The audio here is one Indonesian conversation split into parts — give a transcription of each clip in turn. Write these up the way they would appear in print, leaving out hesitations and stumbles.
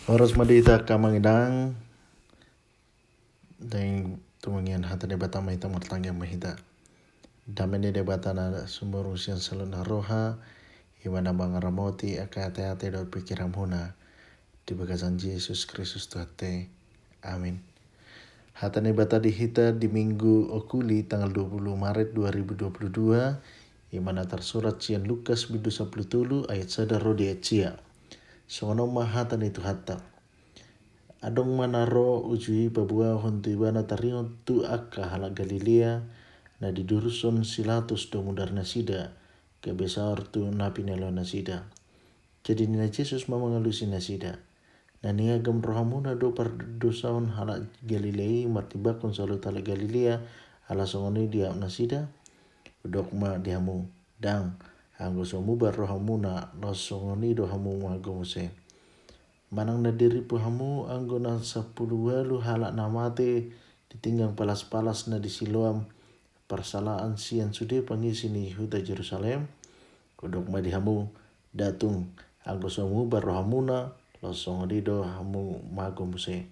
Oras madita kamangidang dahing tumangian hata debata mahita martangga mahita. Damene debata na sumurusyan salon na roha imana mga ramoti akate-ate daw pikiram huna di bagasan Yesus Kristus Tuhate. Amin. Hata debata dihita di Minggu Okuli tanggal 20 Maret 2022 imana tersurat cian Lukas bidu 10 ayat sadar rodi cia. Sono mahatan itu hatta. Adong manaro ujui babua hontu ibana taringo tu akka hala Galilea na diduruson silatus do mudar nasida ke besar tu napi nelo nasida. Jadi nina Yesus mamangalusi nasida. Na niagam rohamuna do par dosaon hala Galilei martibakon salut hala Galilea hala songoni dia nasida. Udokma dihamu dang anggo somubar rohamuna lo songoni do hamu magomuse. Manang na diri po hamu anggo na 10 walu halak namate ditinggang palas-palas na di Siloam persalaan sian sude pangisi ni huta Jerusalem kodok madi hamu datung anggo somu barrohamuna losong dido hamu mago muse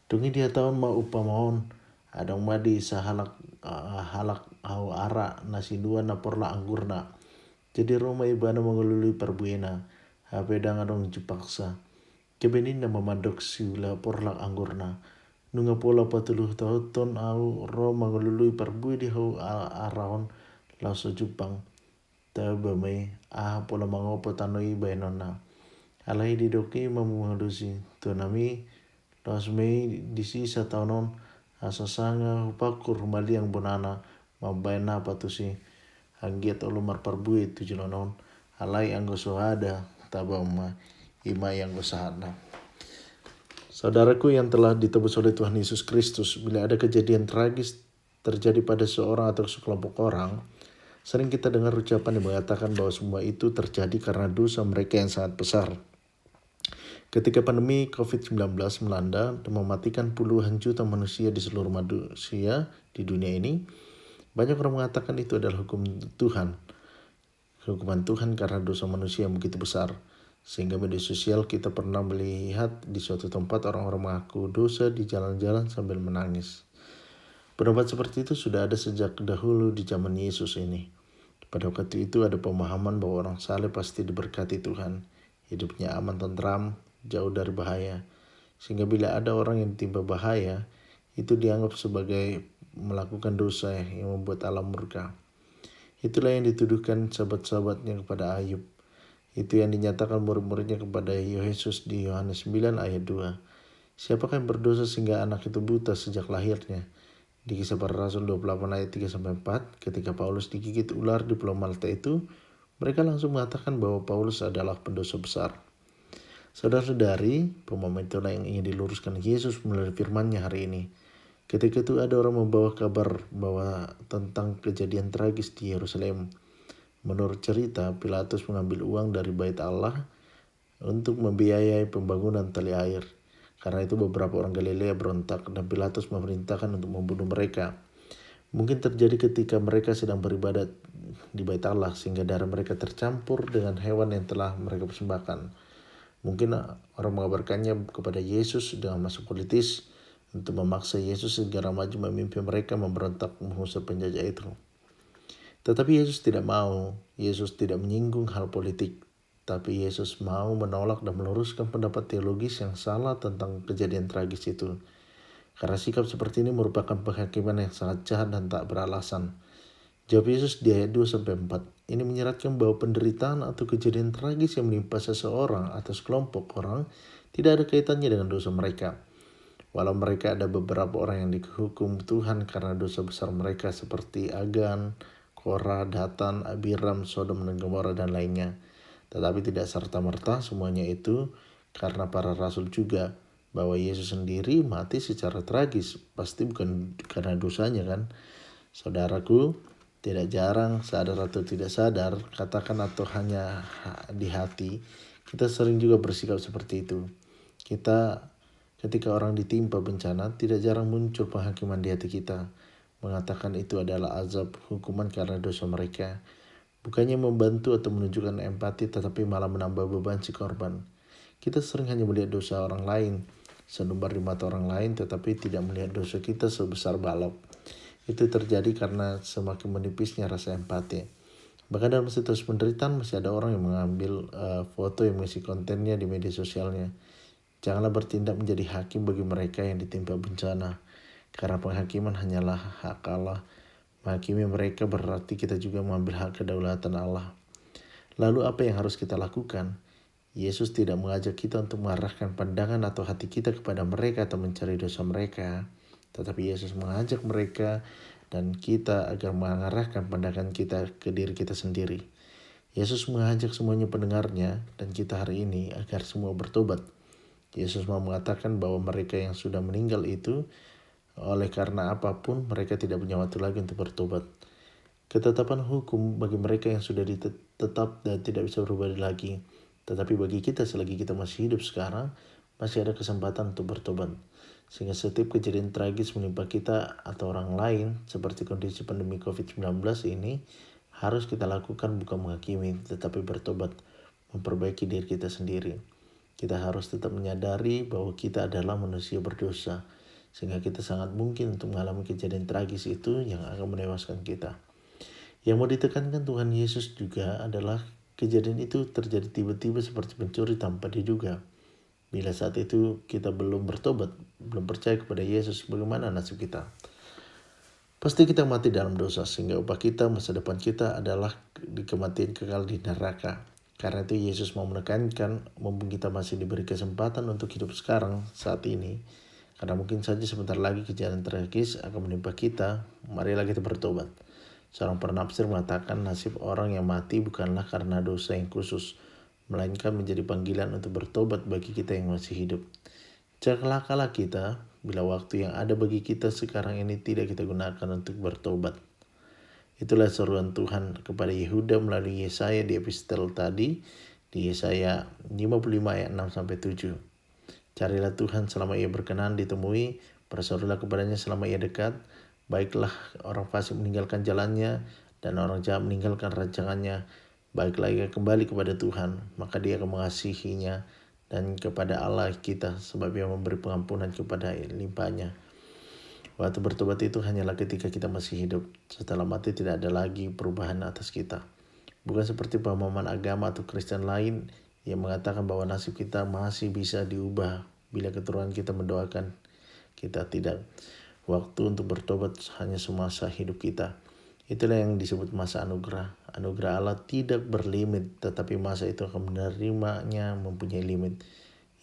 tungi dia tahun ma upamaon adong madi sahalak halak au ara nasi dua na porla anggurna jadi Roma ibana mengelului perbuena hapedang adong jepaksa kebenin na mamadok siula porlak anggurna. Nunga pola patuluh tahun au ro mangalului parbui di hau araon laso Jepang. Taba mai pola mangopo tanoi bainona. Alai di doki mamuhalusi tonami los mei di sisa tahunon asasanga hupakur maliang bonana mabaina patusi hagiat olumar parbui tujulonon alai anggo sohada taba ma ima yang besarna. Saudaraku yang telah ditebus oleh Tuhan Yesus Kristus, bila ada kejadian tragis terjadi pada seorang atau sekelompok orang, sering kita dengar ucapan yang mengatakan bahwa semua itu terjadi karena dosa mereka yang sangat besar. Ketika pandemi COVID-19 melanda dan mematikan puluhan juta manusia di seluruh manusia di dunia ini, banyak orang mengatakan itu adalah hukum Tuhan. Hukuman Tuhan karena dosa manusia yang begitu besar. Sehingga media sosial kita pernah melihat di suatu tempat orang-orang mengaku dosa di jalan-jalan sambil menangis. Pendapat seperti itu sudah ada sejak dahulu di zaman Yesus ini. Pada waktu itu ada pemahaman bahwa orang saleh pasti diberkati Tuhan. Hidupnya aman tentram, jauh dari bahaya. Sehingga bila ada orang yang ditimpa bahaya, itu dianggap sebagai melakukan dosa yang membuat Allah murka. Itulah yang dituduhkan sahabat-sahabatnya kepada Ayub. Itu yang dinyatakan murid-muridnya kepada Yesus di Yohanes 9 ayat 2. Siapakah yang berdosa sehingga anak itu buta sejak lahirnya? Di Kisah Para Rasul 28 ayat 3-4, ketika Paulus digigit ular di Pulau Malta itu, mereka langsung mengatakan bahwa Paulus adalah pendosa besar. Saudara-saudari, pemahaman itulah yang ingin diluruskan Yesus melalui firman-Nya hari ini. Ketika itu ada orang membawa kabar bahwa tentang kejadian tragis di Yerusalem. Menurut cerita, Pilatus mengambil uang dari bait Allah untuk membiayai pembangunan tali air. Karena itu beberapa orang Galilea berontak dan Pilatus memerintahkan untuk membunuh mereka. Mungkin terjadi ketika mereka sedang beribadat di bait Allah sehingga darah mereka tercampur dengan hewan yang telah mereka persembahkan. Mungkin orang mengabarkannya kepada Yesus dengan masuk politis untuk memaksa Yesus segera maju memimpin mereka memberontak mengusir penjajah itu. Tetapi Yesus tidak mau, Yesus tidak menyinggung hal politik, tapi Yesus mau menolak dan meluruskan pendapat teologis yang salah tentang kejadian tragis itu. Karena sikap seperti ini merupakan penghakiman yang sangat jahat dan tak beralasan. Jawab Yesus di ayat 2-4, ini menyeratkan bahwa penderitaan atau kejadian tragis yang menimpa seseorang atau sekelompok orang tidak ada kaitannya dengan dosa mereka. Walau mereka ada beberapa orang yang dihukum Tuhan karena dosa besar mereka seperti Agan, Korah, Datan, Abiram, Sodom dan Gomora dan lainnya. Tetapi tidak serta-merta semuanya itu karena para rasul juga. Bahwa Yesus sendiri mati secara tragis. Pasti bukan karena dosanya kan. Saudaraku, tidak jarang sadar atau tidak sadar, katakan atau hanya di hati, kita sering juga bersikap seperti itu. Ketika orang ditimpa bencana, tidak jarang muncul penghakiman di hati kita. Mengatakan itu adalah azab hukuman karena dosa mereka. Bukannya membantu atau menunjukkan empati tetapi malah menambah beban si korban. Kita sering hanya melihat dosa orang lain selembar di mata orang lain, tetapi tidak melihat dosa kita sebesar balok. Itu terjadi karena semakin menipisnya rasa empati. Bahkan dalam situs penderitaan masih ada orang yang mengambil foto yang mengisi kontennya di media sosialnya. Janganlah bertindak menjadi hakim bagi mereka yang ditimpa bencana, karena penghakiman hanyalah hak Allah. Menghakimi mereka berarti kita juga mengambil hak kedaulatan Allah. Lalu apa yang harus kita lakukan? Yesus tidak mengajak kita untuk mengarahkan pandangan atau hati kita kepada mereka atau mencari dosa mereka. Tetapi Yesus mengajak mereka dan kita agar mengarahkan pandangan kita ke diri kita sendiri. Yesus mengajak semuanya pendengarnya dan kita hari ini agar semua bertobat. Yesus mau mengatakan bahwa mereka yang sudah meninggal itu, oleh karena apapun, mereka tidak punya waktu lagi untuk bertobat. Ketetapan hukum bagi mereka yang sudah tetap dan tidak bisa berubah lagi. Tetapi bagi kita selagi kita masih hidup sekarang, masih ada kesempatan untuk bertobat. Sehingga setiap kejadian tragis menimpa kita atau orang lain, seperti kondisi pandemi COVID-19 ini, harus kita lakukan bukan menghakimi, tetapi bertobat, memperbaiki diri kita sendiri. Kita harus tetap menyadari bahwa kita adalah manusia berdosa, sehingga kita sangat mungkin untuk mengalami kejadian tragis itu yang akan menewaskan kita. Yang mau ditekankan Tuhan Yesus juga adalah kejadian itu terjadi tiba-tiba seperti pencuri tanpa diduga. Bila saat itu kita belum bertobat, belum percaya kepada Yesus, bagaimana nasib kita? Pasti kita mati dalam dosa, sehingga upah kita, masa depan kita adalah di kematian kekal di neraka. Karena itu Yesus mau menekankan, mumpung kita masih diberi kesempatan untuk hidup sekarang, saat ini, karena mungkin saja sebentar lagi kejadian tragis akan menimpa kita, marilah kita bertobat. Seorang penafsir mengatakan nasib orang yang mati bukanlah karena dosa yang khusus, melainkan menjadi panggilan untuk bertobat bagi kita yang masih hidup. Celakalah kita bila waktu yang ada bagi kita sekarang ini tidak kita gunakan untuk bertobat. Itulah seruan Tuhan kepada Yehuda melalui Yesaya di epistel tadi, di Yesaya 55 ayat 6-7. Carilah Tuhan selama ia berkenan ditemui, berserulah kepadanya selama ia dekat. Baiklah orang fasik meninggalkan jalannya, dan orang jahat meninggalkan rancangannya. Baiklah ia kembali kepada Tuhan, maka dia akan mengasihinya, dan kepada Allah kita, sebab ia memberi pengampunan kepada limpahnya. Waktu bertobat itu hanyalah ketika kita masih hidup. Setelah mati tidak ada lagi perubahan atas kita. Bukan seperti pemahaman agama atau Kristen lain yang mengatakan bahwa nasib kita masih bisa diubah bila keturunan kita mendoakan kita. Tidak. Waktu untuk bertobat hanya semasa hidup kita. Itulah yang disebut masa anugerah. Anugerah Allah tidak berlimit, tetapi masa itu akan menerimanya mempunyai limit,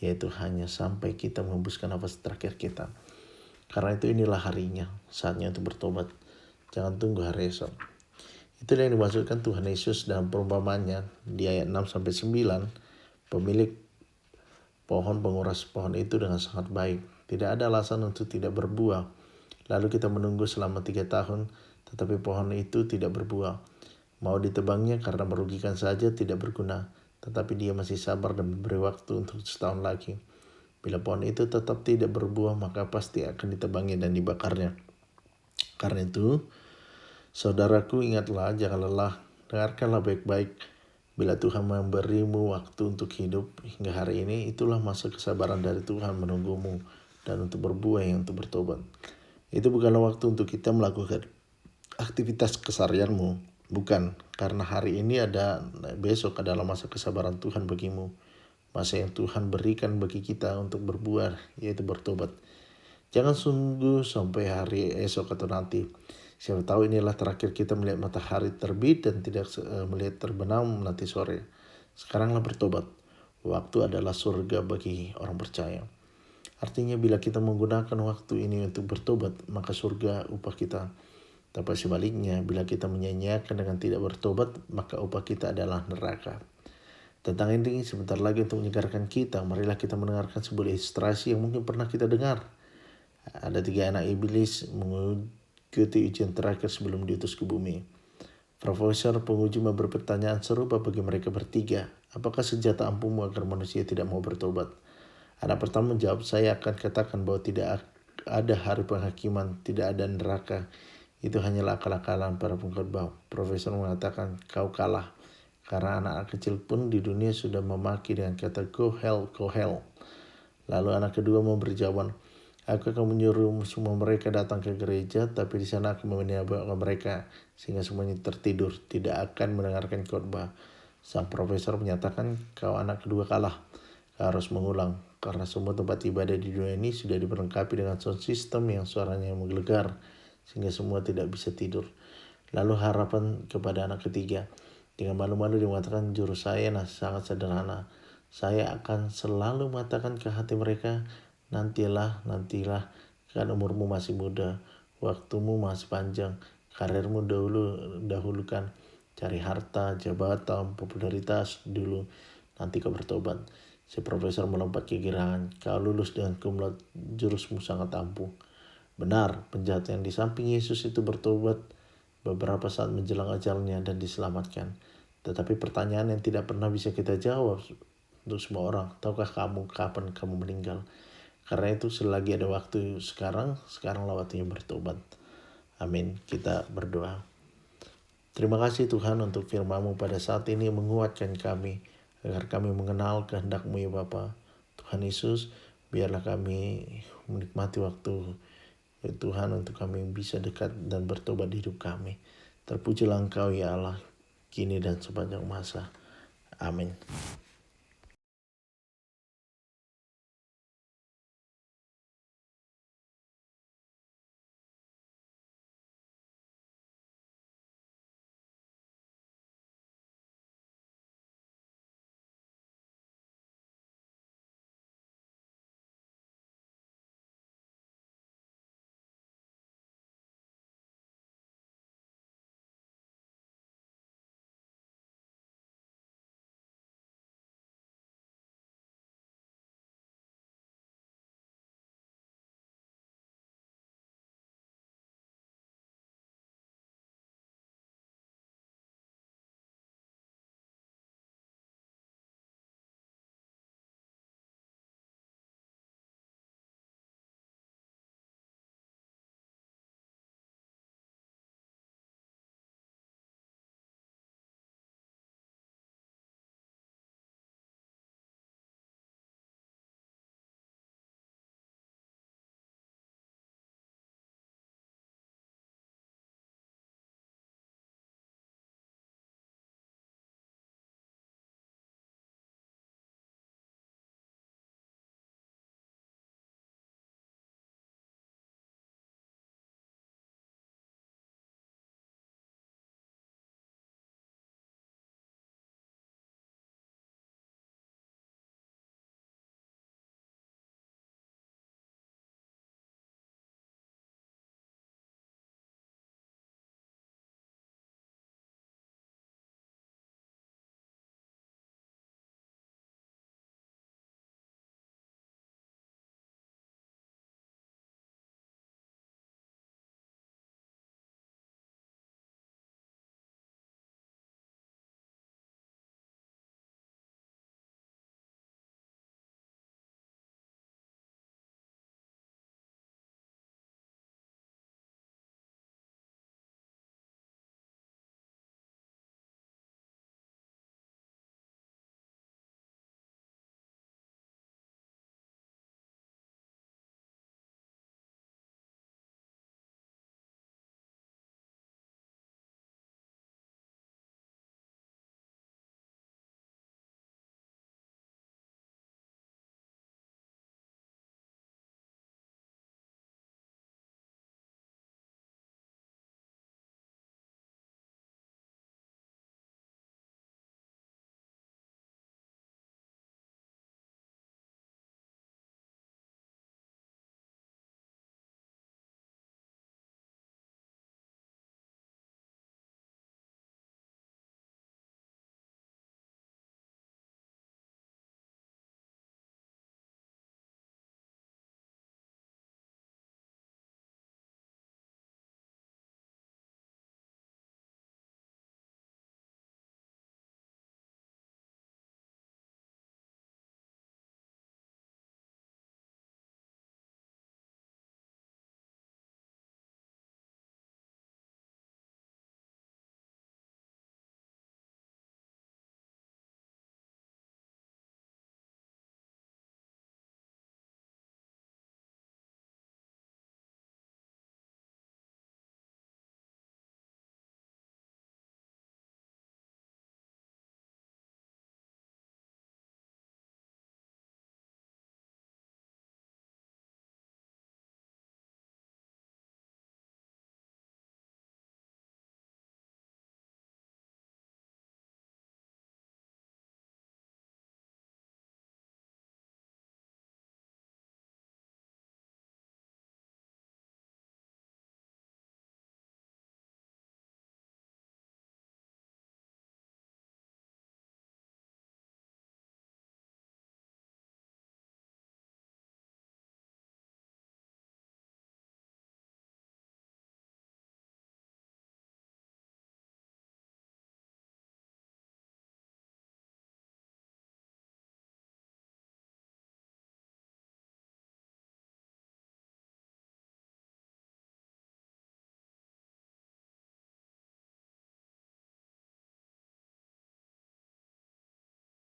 yaitu hanya sampai kita menghembuskan nafas terakhir kita. Karena itu inilah harinya, saatnya untuk bertobat. Jangan tunggu hari esok. Itulah yang dimaksudkan Tuhan Yesus dalam perumpamannya di ayat 6-9. Pemilik pohon penguras pohon itu dengan sangat baik. Tidak ada alasan untuk tidak berbuah. Lalu kita menunggu selama 3 tahun, tetapi pohon itu tidak berbuah. Mau ditebangnya karena merugikan saja tidak berguna, tetapi dia masih sabar dan memberi waktu untuk setahun lagi. Bila pohon itu tetap tidak berbuah, maka pasti akan ditebangnya dan dibakarnya. Karena itu, saudaraku, ingatlah, jangan lelah, dengarkanlah baik-baik. Bila Tuhan memberimu waktu untuk hidup hingga hari ini, itulah masa kesabaran dari Tuhan menunggumu dan untuk berbuah yang untuk bertobat. Itu bukanlah waktu untuk kita melakukan aktivitas keseharianmu. Bukan, karena hari ini ada, besok adalah masa kesabaran Tuhan bagimu. Masa yang Tuhan berikan bagi kita untuk berbuah, yaitu bertobat. Jangan sungguh sampai hari esok atau nanti. Siapa tahu inilah terakhir kita melihat matahari terbit dan tidak melihat terbenam nanti sore. Sekaranglah bertobat. Waktu adalah surga bagi orang percaya. Artinya bila kita menggunakan waktu ini untuk bertobat, maka surga upah kita. Tapi sebaliknya, bila kita menyanyiakan dengan tidak bertobat, maka upah kita adalah neraka. Tentang ini sebentar lagi untuk menyegarkan kita, marilah kita mendengarkan sebuah ilustrasi yang mungkin pernah kita dengar. Ada 3 anak iblis mengikuti ujian terakhir sebelum diutus ke bumi. Profesor penguji memberi pertanyaan serupa bagi mereka bertiga. Apakah senjata ampuhmu agar manusia tidak mau bertobat? Anak pertama menjawab, saya akan katakan bahwa tidak ada hari penghakiman, tidak ada neraka. Itu hanyalah akal-akalan para pengkhotbah. Profesor mengatakan, kau kalah. Karena anak kecil pun di dunia sudah memaki dengan kata go hell, go hell. Lalu anak kedua memberi jawaban, aku akan menyuruh semua mereka datang ke gereja, tapi di sana aku meninggalkan mereka sehingga semuanya tertidur, tidak akan mendengarkan khotbah. Sang profesor menyatakan, kau anak kedua kalah. Kau harus mengulang, karena semua tempat ibadah di dunia ini sudah diperlengkapi dengan sound system yang suaranya menggelegar, sehingga semua tidak bisa tidur. Lalu harapan kepada anak ketiga. Dengan malu-malu dia mengatakan, jurus saya sangat sederhana. Saya akan selalu mengatakan ke hati mereka, nantilah, kan umurmu masih muda, waktumu masih panjang, karirmu dahulukan, cari harta, jabatan, popularitas dulu, nanti kau bertobat. Si profesor melompat kegirangan, kau lulus dengan cum laude, jurusmu sangat ampuh. Benar, penjahat yang di samping Yesus itu bertobat beberapa saat menjelang ajalnya dan diselamatkan. Tetapi pertanyaan yang tidak pernah bisa kita jawab untuk semua orang, tahukah kamu kapan kamu meninggal? Karena itu selagi ada waktu sekaranglah waktunya bertobat. Amin. Kita berdoa. Terima kasih Tuhan untuk firman-Mu pada saat ini menguatkan kami, agar kami mengenal kehendak-Mu ya Bapa. Tuhan Yesus, biarlah kami menikmati waktu ya Tuhan untuk kami bisa dekat dan bertobat di hidup kami. Terpujilah Engkau ya Allah, kini dan sepanjang masa. Amin.